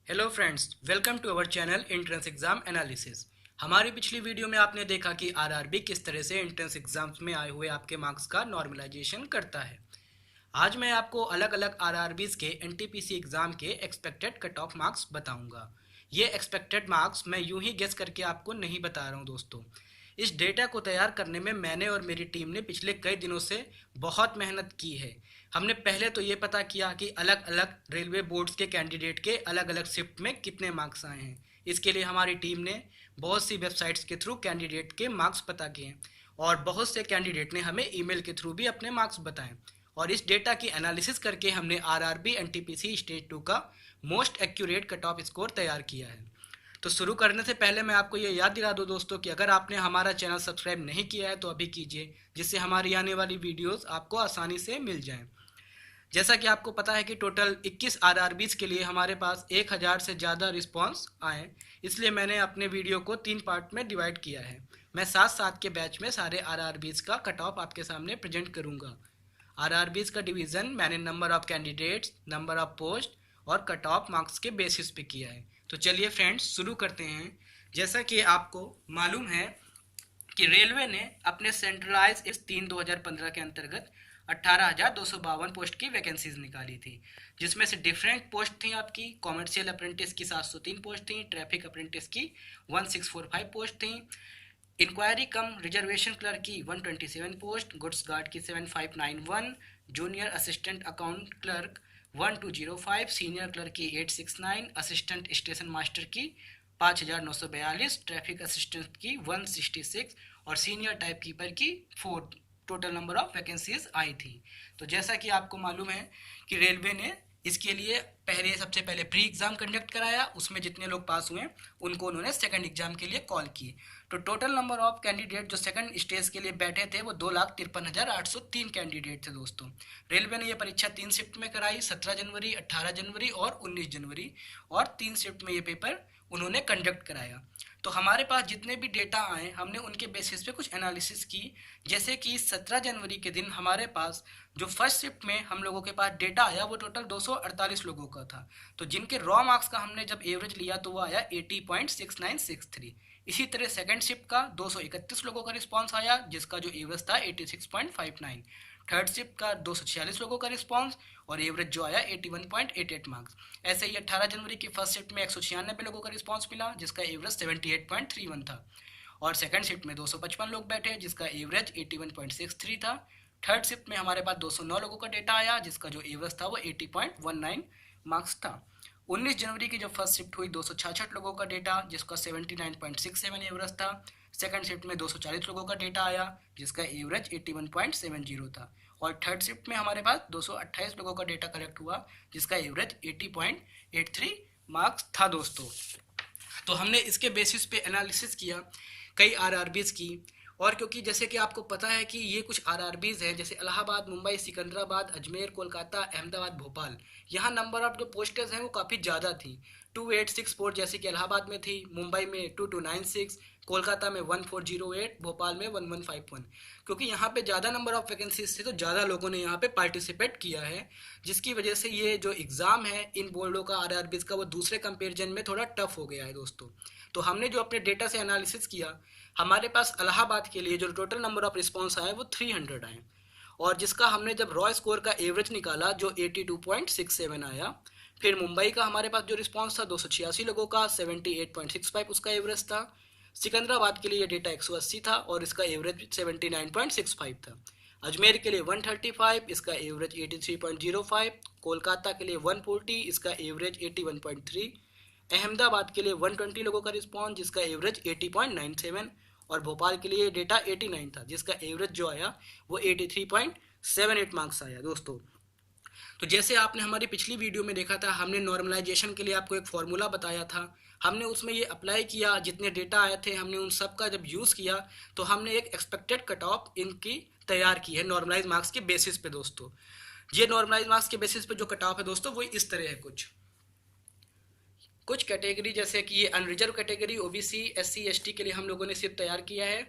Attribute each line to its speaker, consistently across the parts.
Speaker 1: Hello friends, welcome to our channel entrance exam analysis. हमारी पिछली video में आपने देखा कि आरआरबी किस तरह से एंट्रेंस एग्जाम्स में आए हुए आपके मार्क्स का नॉर्मलाइजेशन करता है। आज मैं आपको अलग अलग आरआरबीज के एनटीपीसी एग्जाम के एक्सपेक्टेड कट ऑफ मार्क्स बताऊंगा। ये एक्सपेक्टेड मार्क्स मैं यूं ही गेस करके आपको नहीं बता रहा हूं दोस्तों। इस डेटा को तैयार करने में मैंने और मेरी टीम ने पिछले कई दिनों से बहुत मेहनत की है। हमने पहले तो ये पता किया कि अलग अलग रेलवे बोर्ड्स के कैंडिडेट के अलग अलग शिफ्ट में कितने मार्क्स आए हैं। इसके लिए हमारी टीम ने बहुत सी वेबसाइट्स के थ्रू कैंडिडेट के मार्क्स पता किए और बहुत से कैंडिडेट ने हमें ईमेल के थ्रू भी अपने मार्क्स बताएं। और इस डेटा की एनालिसिस करके हमने आरआरबी एनटीपीसी स्टेज 2 का most accurate cut off score तैयार किया है। तो शुरू करने से पहले मैं आपको ये याद दिला दूं दोस्तों कि अगर आपने हमारा चैनल सब्सक्राइब नहीं किया है तो अभी कीजिए, जिससे हमारी आने वाली वीडियोस आपको आसानी से मिल जाएं। जैसा कि आपको पता है कि टोटल 21 आरआरबीज के लिए हमारे पास 1000 से ज़्यादा रिस्पांस आए, इसलिए मैंने अपने वीडियो को 3 पार्ट में डिवाइड किया है। मैं साथ साथ के बैच में सारे आरआरबीज का कट ऑफ आपके सामने प्रेजेंट करूंगा। आरआरबीज का डिवीज़न मैंने number of candidates, number of post और कट ऑफ मार्क्स के बेसिस पे किया है। तो चलिए फ्रेंड्स शुरू करते हैं। जैसा कि आपको मालूम है कि रेलवे ने अपने सेंट्रलाइज इस 3/2015 के अंतर्गत 18,252 पोस्ट की वैकेंसीज निकाली थी, जिसमें से डिफरेंट पोस्ट थी आपकी। कॉमर्शियल अप्रेंटिस की 703 पोस्ट थी, ट्रैफिक अप्रेंटिस की 1645 पोस्ट थी, इंक्वायरी कम रिजर्वेशन क्लर्क की 127 पोस्ट, गुड्स गार्ड की 7591, junior assistant account clerk 1205, senior clerk की 869, असिस्टेंट स्टेशन मास्टर की 5942, ट्रैफिक असिस्टेंट की 166 और सीनियर टाइप कीपर की 4। टोटल नंबर ऑफ वैकेंसीज आई थी। तो जैसा कि आपको मालूम है कि रेलवे ने इसके लिए सबसे पहले प्री एग्जाम कंडक्ट कराया, उसमें जितने लोग पास हुए उनको उन्होंने सेकंड एग्जाम के लिए कॉल किए। तो टोटल नंबर ऑफ कैंडिडेट जो सेकंड स्टेज के लिए बैठे थे वो 2,53,803 कैंडिडेट थे दोस्तों। रेलवे ने ये परीक्षा 3 शिफ्ट में कराई, 17 जनवरी, 18 जनवरी और 19 जनवरी, और 3 शिफ्ट में ये पेपर उन्होंने कंडक्ट कराया। तो हमारे पास जितने भी डेटा आए हमने उनके बेसिस पे कुछ एनालिसिस की। जैसे कि 17 जनवरी के दिन हमारे पास जो फर्स्ट शिफ्ट में हम लोगों के पास डेटा आया वो टोटल 248 लोगों का था। तो जिनके रॉ मार्क्स का हमने जब एवरेज लिया तो वो आया 80.6963। इसी तरह सेकंड शिफ्ट का 231 लोगों का रिस्पांस आया, जिसका जो एवरेज था 86.59। थर्ड शिफ्ट का 246 लोगों का रिस्पांस और एवरेज जो आया 81.88 मार्क्स। ऐसे ही 18 जनवरी की फर्स्ट शिफ्ट में 196 लोगों का रिस्पांस मिला, जिसका एवरेज 78.31 था। और सेकंड शिफ्ट में 255 लोग बैठे, जिसका एवरेज 81.63 था। थर्ड शिफ्ट में हमारे पास 209 लोगों का डेटा आया, जिसका जो एवरेज था वो 80.19 मार्क्स था। 19 जनवरी की जब फर्स्ट शिफ्ट हुई 266 लोगों का डेटा, जिसका 79.67 एवरेज था। सेकंड शिफ्ट में 240 लोगों का डेटा आया, जिसका एवरेज 81.70 था। और थर्ड शिफ्ट में हमारे पास 228 लोगों का डेटा कलेक्ट हुआ, जिसका एवरेज 80.83 मार्क्स था दोस्तों। तो हमने इसके बेसिस पे एनालिसिस किया कई आरआरबीज की। और क्योंकि जैसे कि आपको पता है कि ये कुछ आरआरबीज हैं, जैसे इलाहाबाद, मुंबई, सिकंदराबाद, अजमेर, कोलकाता, अहमदाबाद, भोपाल, यहाँ नंबर ऑफ जो पोस्टेज हैं वो काफ़ी ज़्यादा थी। 286 पोस्ट जैसे कि इलाहाबाद में थी, मुंबई में 2296, कोलकाता में 1408, भोपाल में 1151। क्योंकि यहाँ पे ज़्यादा नंबर ऑफ वैकेंसीज थे तो ज़्यादा लोगों ने यहाँ पे पार्टिसिपेट किया है, जिसकी वजह से ये जो एग्ज़ाम है इन बोर्डों का आरआरबीज का वो दूसरे कंपेरिजन में थोड़ा टफ हो गया है दोस्तों। तो हमने जो अपने डेटा से एनालिसिस किया, हमारे पास इलाहाबाद के लिए जो टोटल नंबर ऑफ रिस्पॉन्स आए वो 300 आए, और जिसका हमने जब रॉ स्कोर का एवरेज निकाला जो 82.67 आया। फिर मुंबई का हमारे पास जो रिस्पॉन्स था 286 लोगों का, 78.65 उसका एवरेज था। सिकंदराबाद के लिए ये डेटा 180 था और इसका एवरेज 79.65 था। अजमेर के लिए 135, इसका एवरेज 83.05। कोलकाता के लिए 140, इसका एवरेज 81.3। अहमदाबाद के लिए 120 लोगों का रिस्पॉन्स, जिसका एवरेज 80.97। और भोपाल के लिए डेटा 89 था, जिसका एवरेज जो आया वो 83.78 मार्क्स आया दोस्तों। तो जैसे आपने हमारी पिछली वीडियो में देखा था, हमने नॉर्मलाइजेशन के लिए आपको एक फॉर्मूला बताया था। हमने उसमें ये अप्लाई किया, जितने डेटा आए थे हमने उन सब का जब यूज़ किया तो हमने एक एक्सपेक्टेड कट ऑफ इनकी तैयार की है नॉर्मलाइज मार्क्स के बेसिस पे दोस्तों। ये नॉर्मलाइज मार्क्स के बेसिस पे जो कट ऑफ है दोस्तों वो इस तरह है। कुछ कैटेगरी जैसे कि ये unreserved category, OBC, SC, ST के लिए हम लोगों ने सिर्फ तैयार किया है।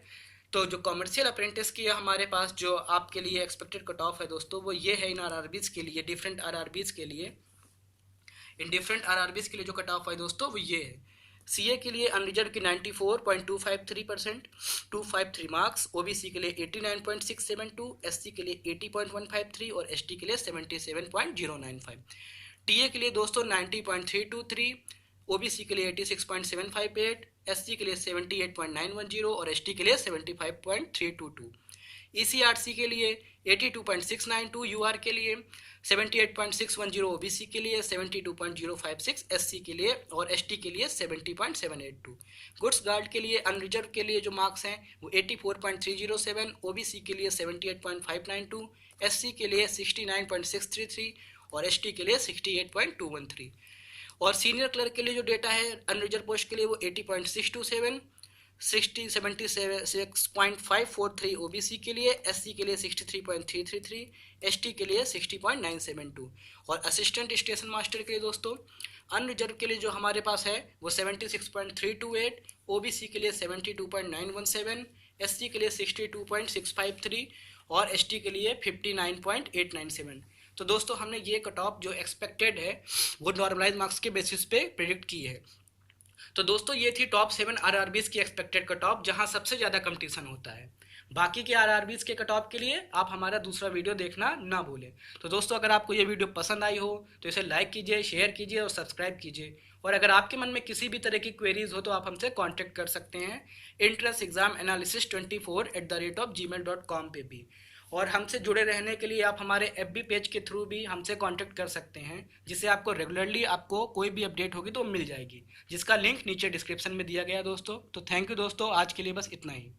Speaker 1: तो जो कॉमर्शियल अप्रेंटिस की है हमारे पास जो आपके लिए एक्सपेक्टेड कट ऑफ है दोस्तों वो ये है इन आरआरबीज के लिए, डिफरेंट आरआरबीज के लिए। इन डिफरेंट आरआरबीज के लिए जो कट ऑफ है दोस्तों वो ये है। सीए के लिए अनरिजर्व की 94.253%, 253 मार्क्स, ओबीसी के लिए 89.672, एससी के लिए 80.153 और एसटी के लिए 77.095। टीए के लिए दोस्तों 90.323, ओबीसी के लिए 86.758, एससी के लिए 78.910 और एसटी के लिए 75.322। ईसीआरसी के लिए 82.692, यूआर के लिए 78.610, ओबीसी के लिए 72.056, एससी के लिए और एसटी के लिए 70.782। गुड्स गार्ड के लिए अनरिजर्व के लिए जो मार्क्स हैं वो 84.307, ओबीसी के लिए 78.592, एससी के लिए 69.633 और एसटी के लिए 68.213। और सीनियर क्लर्क के लिए जो डेटा है अनरिजर्व पोस्ट के लिए वो 80.627, 76.543 ओबीसी के लिए, एससी के लिए 63.333, एसटी के लिए 60.972। और असिस्टेंट स्टेशन मास्टर के लिए दोस्तों अनरिजर्व के लिए जो हमारे पास है वो 76.328, ओबीसी के लिए 72.917, एससी के लिए 62.653 और एसटी के लिए 59.897। तो दोस्तों हमने ये कट ऑफ जो एक्सपेक्टेड है वो नॉर्मलाइज मार्क्स के बेसिस पे प्रेडिक्ट की है। तो दोस्तों ये थी टॉप 7 आरआरबीज की एक्सपेक्टेड कट ऑफ जहां सबसे ज़्यादा कंपटीशन होता है। बाकी के आरआरबीज के कट ऑफ के लिए आप हमारा दूसरा वीडियो देखना ना भूलें। तो दोस्तों अगर आपको ये वीडियो पसंद आई हो तो इसे लाइक कीजिए, शेयर कीजिए और सब्सक्राइब कीजिए। और अगर आपके मन में किसी भी तरह की क्वेरीज हो तो आप हमसे कॉन्टैक्ट कर सकते हैं entrancexamenalysis24@gmail.com पे भी। और हमसे जुड़े रहने के लिए आप हमारे एफबी पेज के थ्रू भी हमसे कांटेक्ट कर सकते हैं, जिससे आपको रेगुलरली आपको कोई भी अपडेट होगी तो मिल जाएगी, जिसका लिंक नीचे डिस्क्रिप्शन में दिया गया दोस्तों। तो थैंक यू दोस्तों, आज के लिए बस इतना ही।